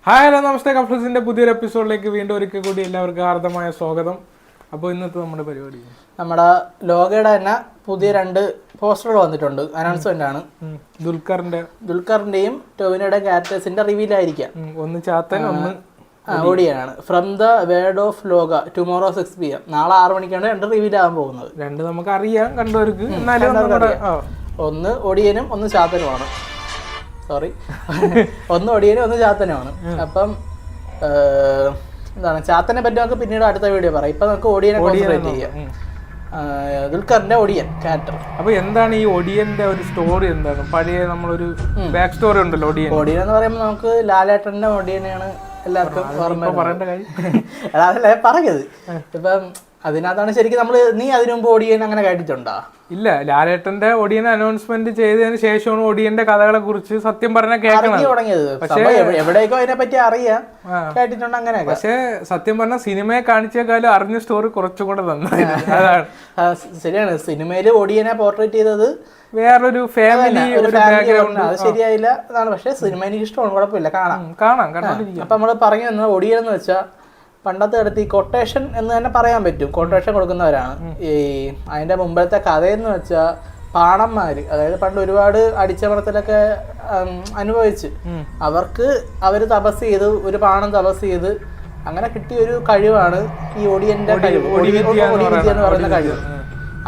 Hi hello നമസ്തേ. കഫ്ലസിന്റെ പുതിയൊരു എപ്പിസോഡിലേക്ക് വീണ്ടും ഒരിക്കൽ കൂടി എല്ലാവർക്കും ഹാർദമായ സ്വാഗതം. അപ്പോൾ ഇന്നത്തെ നമ്മുടെ പരിപാടി നമ്മുടെ ലോകയുടെ തന്നെ പുതിയ 2 പോസ്റ്ററുകൾ വന്നിട്ടുണ്ട്. അനൗൺസ്മെന്റ് ആണ്. ദുൽഖറിന്റെയും ടോവിനോയുടെയും ക്യാരക്ടേഴ്സിന്റെ റിവീലായിരിക്കാം. ഒന്ന് ചാത്തൻ, ഒന്ന് ഓടിയനാണ്. ഫ്രം ദ വേർഡ് ഓഫ് ലോക ടുമോറോ 6 PM. നാളെ 6 മണിക്കാണ് 2 റിവീൽ ആകാൻ പോകുന്നത്. 2 നമുക്ക് അറിയാം, കണ്ടവർക്ക്. ഒന്ന് ഒടിയനും ഒന്ന് ചാത്തനുമാണ്. സോറി, ഒന്ന് ഒടിയനും ഒന്ന് ചാത്തനുമാണ്. അപ്പം എന്താണ് ചാത്തനെ പറ്റി നമുക്ക് പിന്നീട് അടുത്ത വീഡിയോ പറയാം. ഇപ്പൊ നമുക്ക് ഒടിയനെ കോൺസെൻട്രേറ്റ് ചെയ്യാം. ദുൽഖറിന്റെ ഒടിയൻ ക്യാരക്ടർ. അപ്പൊ എന്താണ് ഈ ഒടിയന്റെ ഒരു സ്റ്റോറി? എന്താണ് പഴയ നമ്മളൊരു ബാക്ക് സ്റ്റോറി ഉണ്ടല്ലോ ഒടിയൻ. ഒടിയൻ എന്ന് പറയുമ്പോൾ നമുക്ക് ലാലേട്ടന്റെ ഒടിയനെയാണ് എല്ലാവർക്കും പറയേണ്ട കാര്യം. അതല്ലേ പറഞ്ഞത്. ഇപ്പം അതിനകത്താണ് ശരിക്കും നീ അതിനു മുമ്പ് ഒടിയൻ അങ്ങനെ കേട്ടിട്ടുണ്ടോ? ഇല്ല, ലാലേട്ടന്റെ ഒടിയൻ അനൗൺസ്മെന്റ് ചെയ്തതിന് ശേഷമാണ് ഒടിയന്റെ കഥകളെ കുറിച്ച് സത്യം പറഞ്ഞാൽ കേൾക്കുന്നത് തുടങ്ങിയത്. എവിടേക്കോ അതിനെ പറ്റി അറിയാം, കേട്ടിട്ടുണ്ട് അങ്ങനെ. പക്ഷെ സത്യം പറഞ്ഞാൽ സിനിമയെ കാണിച്ചേക്കാളും അറിഞ്ഞ സ്റ്റോറി കുറച്ചുകൂടെ നന്നായിരുന്നു. അതാണ് ശരിയാണ്. സിനിമയില് ഒടിയനെ പോർട്രേറ്റ് ചെയ്തത് വേറൊരു ഫാമിലി, അത് ശരിയായില്ല എന്നാണ്. പക്ഷെ സിനിമ എനിക്ക് ഇഷ്ടമാണ്, കുഴപ്പമില്ല, കാണാം. അപ്പൊ നമ്മള് പറഞ്ഞു വന്നത് ഒടിയൻ എന്ന് വെച്ചാൽ പണ്ടത്തെ അടുത്ത് ഈ കൊട്ടേഷൻ എന്ന് തന്നെ പറയാൻ പറ്റും. കൊട്ടേഷൻ കൊടുക്കുന്നവരാണ്. ഈ അതിന്റെ മുമ്പത്തെ കഥയെന്ന് വെച്ചാൽ പാണന്മാര്, അതായത് പണ്ട് ഒരുപാട് അടിച്ചമർത്തലൊക്കെ അനുഭവിച്ച് അവര് തപസ് ചെയ്ത്, ഒരു പാണം തപസ് ചെയ്ത് അങ്ങനെ കിട്ടിയ ഒരു കഴിവാണ് ഈ ഒടിയന്റെ കഴിവ്, ഒടിവിദ്യ എന്ന് പറയുന്ന കഴിവ്.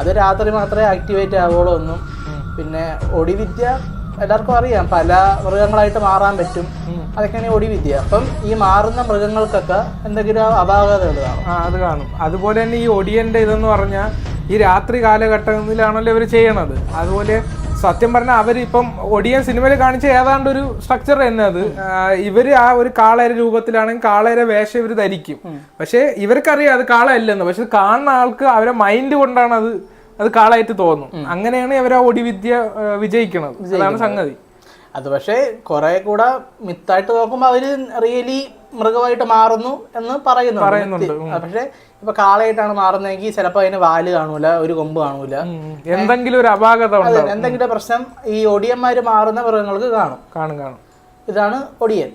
അത് രാത്രി മാത്രമേ ആക്ടിവേറ്റ് ആവുള്ളൂ ഒന്നും. പിന്നെ ഒടിവിദ്യ എല്ലാവർക്കും അറിയാം, പല മൃഗങ്ങളായിട്ട് മാറാൻ പറ്റും. അതൊക്കെയാണ് ഒടിവിദ്യ. അപ്പം ഈ മാറുന്ന മൃഗങ്ങൾക്കൊക്കെ എന്തെങ്കിലും അപാകതകൾ കാണും. അത് കാണും. അതുപോലെ തന്നെ ഈ ഒടിയന്റെ ഇതെന്ന് പറഞ്ഞാൽ ഈ രാത്രി കാലഘട്ടത്തിലാണല്ലോ ഇവർ ചെയ്യണത്. അതുപോലെ സത്യം പറഞ്ഞാൽ അവരിപ്പം ഒടിയൻ സിനിമയിൽ കാണിച്ച ഏതാണ്ട് ഒരു സ്ട്രക്ചർ തന്നെ അത്. ഇവര് ആ ഒരു കാളേര രൂപത്തിലാണെങ്കിൽ കാളേര വേഷം ഇവർ ധരിക്കും. പക്ഷെ ഇവർക്കറിയാം അത് കാള അല്ലെന്ന്. പക്ഷെ കാണുന്ന ആൾക്ക് അവരെ മൈൻഡ് കൊണ്ടാണ് അത് കാളായിട്ട് തോന്നും. അങ്ങനെയാണ് ഇവർ ആ ഒടിവിദ്യ വിജയിക്കുന്നത്. അതാണ് സംഗതി. അത് പക്ഷേ കുറെ കൂടെ മിത്തായിട്ട് നോക്കുമ്പോൾ അവര് റിയലി മൃഗമായിട്ട് മാറുന്നു എന്ന് പറയുന്നുണ്ട്. പക്ഷെ ഇപ്പൊ കാളയായിട്ടാണ് മാറുന്നതെങ്കിൽ ചിലപ്പോ അതിന് വാല് കാണൂല, ഒരു കൊമ്പ് കാണൂല, എന്തെങ്കിലും ഒരു അപാകത, എന്തെങ്കിലും പ്രശ്നം ഈ ഒടിയന്മാര് മാറുന്ന മൃഗങ്ങൾക്ക് കാണും. ഇതാണ് ഒടിയൻ.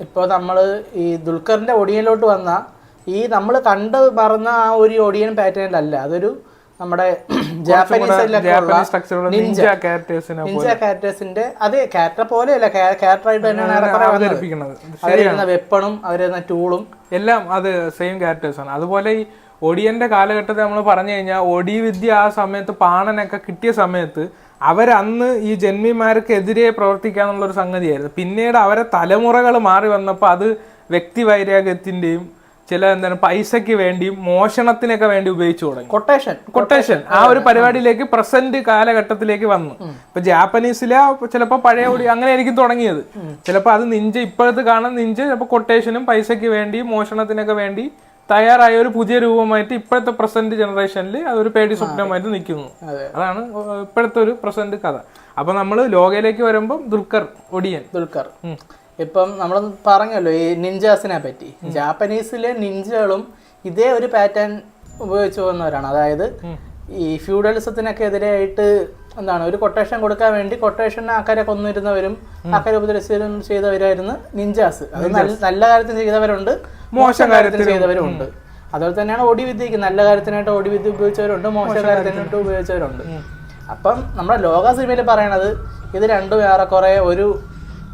ഇപ്പൊ നമ്മള് ഈ ദുൽഖറിന്റെ ഒടിയനിലോട്ട് വന്ന ഈ നമ്മൾ കണ്ട് മറന്ന ആ ഒരു ഒടിയൻ പാറ്റേണിലല്ല, അതൊരു നമ്മുടെ ജാപ്പനീസ് നിഞ്ച ക്യാരക്ടേഴ്സിന്റെ അതേ ക്യാരക്ടർ പോലെയല്ല, ക്യാരക്ടറായിട്ട് തന്നെയാണ് അവരുന്ന വെപ്പണും അവരുന്ന ടൂളും എല്ലാം അത് സെയിം ക്യാരക്ടേഴ്സ് ആണ്. അതുപോലെ ഈ ഒടിയന്റെ കാലഘട്ടത്തിൽ നമ്മൾ പറഞ്ഞു കഴിഞ്ഞാൽ ഒടിവിദ്യ ആ സമയത്ത് പാണനൊക്കെ കിട്ടിയ സമയത്ത് അവരന്ന് ഈ ജന്മിമാർക്കെതിരെ പ്രവർത്തിക്കാന്നുള്ളൊരു സംഗതിയായിരുന്നു. പിന്നീട് അവരെ തലമുറകൾ മാറി വന്നപ്പോൾ അത് വ്യക്തി വൈരാഗ്യത്തിന്റെയും ചില പൈസക്ക് വേണ്ടിയും മോഷണത്തിനൊക്കെ വേണ്ടി ഉപയോഗിച്ചു തുടങ്ങി. കൊട്ടേഷൻ ആ ഒരു പരിപാടിയിലേക്ക് പ്രസന്റ് കാലഘട്ടത്തിലേക്ക് വന്നു. ഇപ്പൊ ജാപ്പനീസിലെ ചിലപ്പോ പഴയ ഒടി അങ്ങനെ ആയിരിക്കും തുടങ്ങിയത്. ചിലപ്പോ അത് നിഞ്ച, ഇപ്പോഴത്തെ കാണുന്ന നിഞ്ച ചിലപ്പോൾ കൊട്ടേഷനും പൈസക്ക് വേണ്ടി മോഷണത്തിനൊക്കെ വേണ്ടി തയ്യാറായ ഒരു പുതിയ രൂപമായിട്ട് ഇപ്പോഴത്തെ പ്രസന്റ് ജനറേഷനിൽ അതൊരു പേടി സ്വപ്നമായിട്ട് നിൽക്കുന്നു. അതാണ് ഇപ്പോഴത്തെ ഒരു പ്രസന്റ് കഥ. അപ്പൊ നമ്മള് ലോകയിലേക്ക് വരുമ്പോൾ ദുൽഖർ ഇപ്പം നമ്മൾ പറഞ്ഞല്ലോ ഈ നിഞ്ചാസിനെ പറ്റി. ജാപ്പനീസിലെ നിഞ്ചകളും ഇതേ ഒരു പാറ്റേൺ ഉപയോഗിച്ചു പോകുന്നവരാണ്. അതായത് ഈ ഫ്യൂഡലിസത്തിനൊക്കെ എതിരായിട്ട് ഒരു കൊട്ടേഷൻ കൊടുക്കാൻ വേണ്ടി കൊട്ടേഷന് ആൾക്കാരെ കൊന്നിരുന്നവരും ആൾക്കാരെ ഉപദ്രവിച്ചവരും ചെയ്തവരായിരുന്നു നിഞ്ചാസ്. അത് നല്ല കാര്യത്തിന് ചെയ്തവരുണ്ട്, മോശം കാര്യത്തിന് ചെയ്തവരുണ്ട്. അതുപോലെ തന്നെയാണ് ഒടിവിദ്യക്ക്. നല്ല കാര്യത്തിനായിട്ട് ഒടിവിദ്യ ഉപയോഗിച്ചവരുണ്ട്, മോശം കാര്യത്തിനായിട്ട് ഉപയോഗിച്ചവരുണ്ട്. അപ്പം നമ്മുടെ ലോക സിനിമയിൽ പറയണത് ഇത് രണ്ടും ഏറെക്കുറെ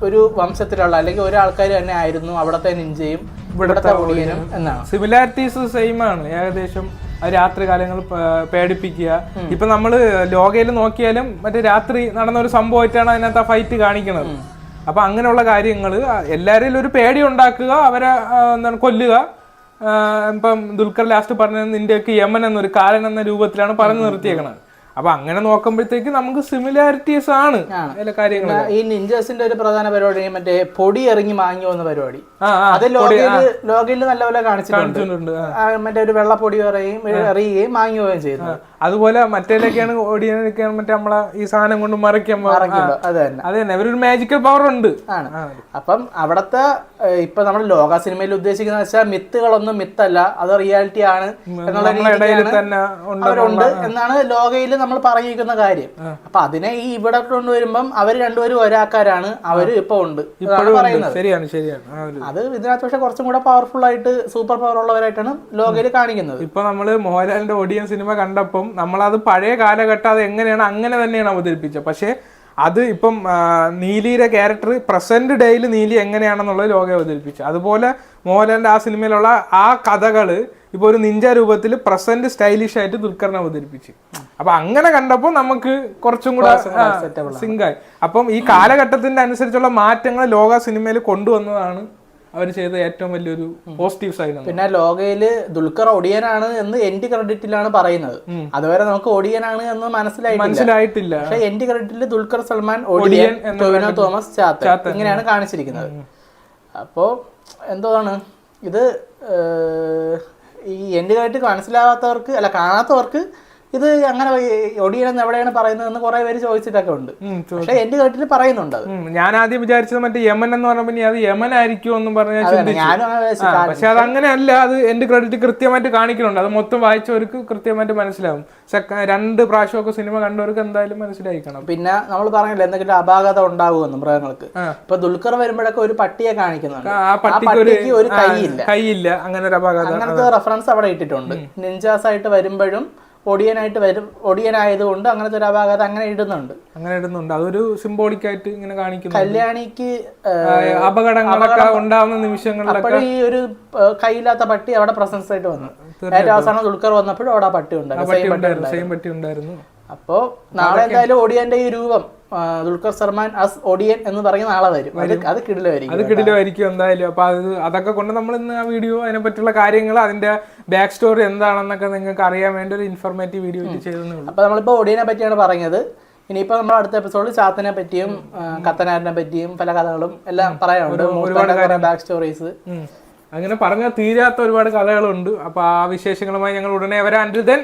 ഒരു വംശത്തിലുള്ള അല്ലെങ്കിൽ ഒരാൾക്കാർ തന്നെ ആയിരുന്നു അവിടത്തെ നിഞ്ചയും ഇവിടത്തെ ഒടിയനും എന്നാണ്. സിമിലാരിറ്റീസ് സെയിം ആണ് ഏകദേശം. രാത്രി കാലങ്ങൾ പേടിപ്പിക്കുക. ഇപ്പൊ നമ്മള് ലോകയിൽ നോക്കിയാലും മറ്റേ രാത്രി നടന്ന ഒരു സംഭവമായിട്ടാണ് അതിനകത്ത് ആ ഫൈറ്റ് കാണിക്കുന്നത്. അപ്പൊ അങ്ങനെയുള്ള കാര്യങ്ങള് എല്ലാവരിലും ഒരു പേടി ഉണ്ടാക്കുക, അവരെ കൊല്ലുക. ഇപ്പം ദുൽഖർ ലാസ്റ്റ് പറഞ്ഞത് നിന്റെയൊക്കെ യമൻ എന്നൊരു കാലൻ എന്ന രൂപത്തിലാണ് പറഞ്ഞു നിർത്തിയേക്കണത്. അപ്പൊ അങ്ങനെ നോക്കുമ്പോഴത്തേക്ക് നമുക്ക് സിമിലാരിറ്റീസ് ആണ് എല്ലാ കാര്യങ്ങളും. ഈ നിഞ്ചസിന്റെ ഒരു പ്രധാന പരിപാടി മറ്റേ പൊടി ഇറങ്ങി മാങ്ങി വന്ന പരിപാടി. അത് ലോകയിൽ നല്ലപോലെ കാണിച്ചിട്ടുണ്ട്. മറ്റേ ഒരു വെള്ളപ്പൊടി എറിയുകയും മാങ്ങി പോവുകയും ചെയ്യുന്നത്. അതുപോലെ മറ്റേലൊക്കെയാണ് ഓടിയാനൊക്കെയാണ് മറ്റേ നമ്മളെ ഈ സാധനം കൊണ്ട് മറിക്കാൻ അത് തന്നെ അത് തന്നെ അവരൊരു മാജിക്കൽ പവർ ഉണ്ട്. ആണ്. അപ്പം അവിടത്തെ ഇപ്പൊ നമ്മൾ ലോക സിനിമയിൽ ഉദ്ദേശിക്കുന്ന വെച്ചാൽ മിത്തുകളൊന്നും മിത്തല്ല, അത് റിയാലിറ്റി ആണ് എന്നുള്ള തന്നെ അവരുണ്ട് എന്നാണ് ലോകയിൽ നമ്മൾ പറഞ്ഞിരിക്കുന്ന കാര്യം. അപ്പൊ അതിനെ ഈ ഇവിടെ കൊണ്ടുവരുമ്പം അവർ രണ്ടുപേരും ഒരാൾക്കാരാണ്, അവര് ഇപ്പൊ ഉണ്ട് പറയുന്നത്. ശരിയാണ് ശരിയാണ്. അത് ഇതിനകത്ത് പക്ഷെ കുറച്ചും കൂടെ പവർഫുൾ ആയിട്ട് സൂപ്പർ പവർ ഉള്ളവരായിട്ടാണ് ലോകയിൽ കാണിക്കുന്നത്. ഇപ്പൊ നമ്മള് മോഹൻലാലിന്റെ ഓഡിയൻ സിനിമ കണ്ടപ്പം നമ്മളത് പഴയ കാലഘട്ടം അത് എങ്ങനെയാണ് അങ്ങനെ തന്നെയാണ് അവതരിപ്പിച്ചത്. പക്ഷെ അത് ഇപ്പം നീലിയുടെ ക്യാരക്ടർ പ്രസന്റ് ഡേയിൽ നീലി എങ്ങനെയാണെന്നുള്ളത് ലോകം അവതരിപ്പിച്ചു. അതുപോലെ മോഹൻലാലിന്റെ ആ സിനിമയിലുള്ള ആ കഥകള് ഇപ്പൊ ഒരു നിഞ്ച രൂപത്തിൽ പ്രസന്റ് സ്റ്റൈലിഷ് ആയിട്ട് ദുൽഖറിനെ അവതരിപ്പിച്ചു. അപ്പൊ അങ്ങനെ കണ്ടപ്പോൾ നമുക്ക് കുറച്ചും കൂടെ സിങ്കായി. അപ്പം ഈ കാലഘട്ടത്തിന്റെ അനുസരിച്ചുള്ള മാറ്റങ്ങൾ ലോക സിനിമയിൽ കൊണ്ടുവന്നതാണ് അവർ ചെയ്ത ഏറ്റവും വലിയൊരു പോസിറ്റീവ് സൈൻ. പിന്നെ ലോകയില് ദുൽഖർ ഒടിയനാണ് എന്ന് എൻഡ് ക്രെഡിറ്റിലാണ് പറയുന്നത്. അതുവരെ നമുക്ക് ഒടിയനാണ് എന്ന് മനസ്സിലായിട്ടില്ല. പക്ഷെ എൻഡ് ക്രെഡിറ്റിൽ ദുൽഖർ സൽമാൻ ഒടിയൻ, ടൊവിനോ തോമസ് ചാത്തൻ ഇങ്ങനെയാണ് കാണിച്ചിരിക്കുന്നത്. അപ്പോ എന്താണ് ഇത് ഈ എൻഡ് ക്രെഡിറ്റ് മനസ്സിലാവാത്തവർക്ക് അല്ല കാണാത്തവർക്ക് ഇത് അങ്ങനെ ഒടിയനെന്ന് എവിടെയാണ് പറയുന്നതെന്ന് കുറെ പേര് ചോദിച്ചിട്ടൊക്കെ ഉണ്ട്. പക്ഷെ എന്റെ കേട്ടിൽ പറയുന്നുണ്ട്. ഞാൻ ആദ്യം വിചാരിച്ചത് മറ്റേ യമൻ എന്ന് പറഞ്ഞപ്പോ അത് യമൻ ആയിരിക്കും എന്നും പറഞ്ഞ, പക്ഷെ അത് അങ്ങനെയല്ല. അത് എന്റെ ക്രെഡിറ്റ് കൃത്യമായിട്ട് കാണിക്കുന്നുണ്ട്. അത് മൊത്തം വായിച്ചവർക്ക് കൃത്യമായിട്ട് മനസ്സിലാവും. 2 പ്രാവശ്യമൊക്കെ സിനിമ കണ്ടവർക്ക് എന്തായാലും മനസ്സിലായിക്കണം. പിന്നെ നമ്മൾ പറഞ്ഞില്ല എന്തെങ്കിലും അപാകത ഉണ്ടാകുമെന്ന് മൃഗങ്ങൾക്ക്. ഇപ്പൊ ദുൽഖർ വരുമ്പോഴൊക്കെ ഒരു പട്ടിയെ കാണിക്കുന്നുണ്ട്. ആ പട്ടിക്ക് ഒരു കൈയില്ല, അങ്ങനെ ഒരു അപാകത, അങ്ങനത്തെ റെഫറൻസ് അവിടെ ഇട്ടിട്ടുണ്ട്. നിഞ്ചാസ് ആയിട്ട് വരുമ്പോഴും ഒടിയനായിട്ട് വരും, ഒടിയനായതുകൊണ്ട് അങ്ങനത്തെ ഒരു അപാകത അങ്ങനെ ഇടുന്നുണ്ട്. അതൊരു സിംബോളിക് ആയിട്ട് ഇങ്ങനെ കാണിക്കുന്നു. കല്യാണിക്ക് അപകടങ്ങളൊക്കെ ഉണ്ടാവുന്ന നിമിഷങ്ങളിലൊക്കെ ഈ ഒരു കൈയില്ലാത്ത പട്ടി അവിടെ പ്രസൻസ് ആയിട്ട് വന്നു. ഏറ്റവും അവസാനം ദുൽഖർ വന്നപ്പോഴും അവിടെ പട്ടി ഉണ്ടായിരുന്നു. അപ്പോ നാളെ എന്തായാലും ഒടിയന്റെ ഈ രൂപം ദുൽഖർ സൽമാൻ അസ് ഒടിയൻ എന്ന് പറയുന്ന നാളെ വരും. അത് കിടിലമായിരിക്കും എന്തായാലും. അപ്പൊ അതൊക്കെ കൊണ്ട് നമ്മൾ ഇന്ന് ആ വീഡിയോ അതിനെ പറ്റിയുള്ള കാര്യങ്ങൾ അതിന്റെ ബാക്ക് സ്റ്റോറി എന്താണെന്നൊക്കെ നിങ്ങൾക്ക് അറിയാൻ വേണ്ടി ഒരു ഇൻഫോർമേറ്റീവ് വീഡിയോ ചെയ്തേ ഉള്ളൂ. അപ്പൊ നമ്മളിപ്പോ ഒടിയനെ പറ്റിയാണ് പറഞ്ഞത്. ഇനിയിപ്പോ നമ്മൾ അടുത്ത എപ്പിസോഡിൽ ചാത്തനെ പറ്റിയും കത്തനാരിനെ പറ്റിയും പല കഥകളും എല്ലാം പറയാനുണ്ട്. ഒരുപാട് ബാക്ക് സ്റ്റോറീസ് അങ്ങനെ പറഞ്ഞാൽ തീരാത്ത ഒരുപാട് കഥകളുണ്ട്. അപ്പൊ ആ വിശേഷങ്ങളുമായി ഞങ്ങൾ ഉടനെ വരാൻ. Until then,